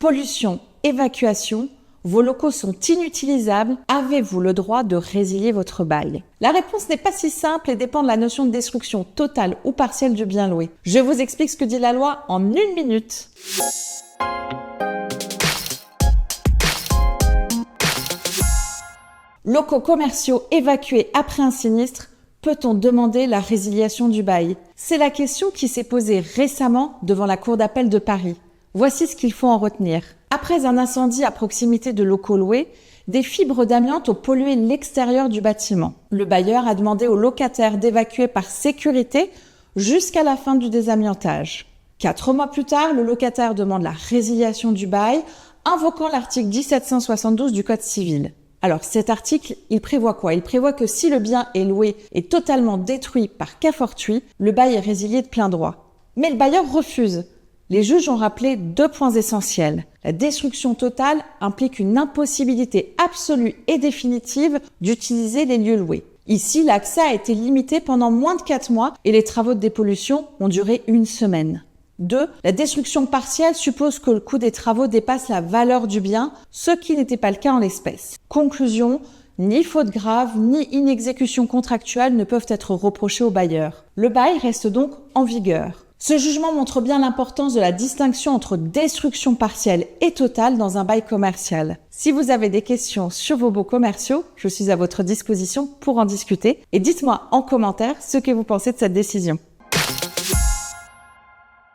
Pollution, évacuation, vos locaux sont inutilisables, avez-vous le droit de résilier votre bail? La réponse n'est pas si simple et dépend de la notion de destruction totale ou partielle du bien loué. Je vous explique ce que dit la loi en 1 minute. Locaux commerciaux évacués après un sinistre, peut-on demander la résiliation du bail? C'est la question qui s'est posée récemment devant la Cour d'appel de Paris. Voici ce qu'il faut en retenir. Après un incendie à proximité de locaux loués, des fibres d'amiante ont pollué l'extérieur du bâtiment. Le bailleur a demandé aux locataires d'évacuer par sécurité jusqu'à la fin du désamiantage. 4 mois plus tard, le locataire demande la résiliation du bail, invoquant l'article 1772 du Code civil. Alors cet article, il prévoit quoi? Il prévoit que si le bien est loué et totalement détruit par cas fortuit, le bail est résilié de plein droit. Mais le bailleur refuse. Les juges ont rappelé 2 points essentiels. La destruction totale implique une impossibilité absolue et définitive d'utiliser les lieux loués. Ici, l'accès a été limité pendant moins de 4 mois et les travaux de dépollution ont duré 1 semaine. 2. La destruction partielle suppose que le coût des travaux dépasse la valeur du bien, ce qui n'était pas le cas en l'espèce. Conclusion, ni faute grave, ni inexécution contractuelle ne peuvent être reprochées au bailleur. Le bail reste donc en vigueur. Ce jugement montre bien l'importance de la distinction entre destruction partielle et totale dans un bail commercial. Si vous avez des questions sur vos baux commerciaux, je suis à votre disposition pour en discuter et dites-moi en commentaire ce que vous pensez de cette décision.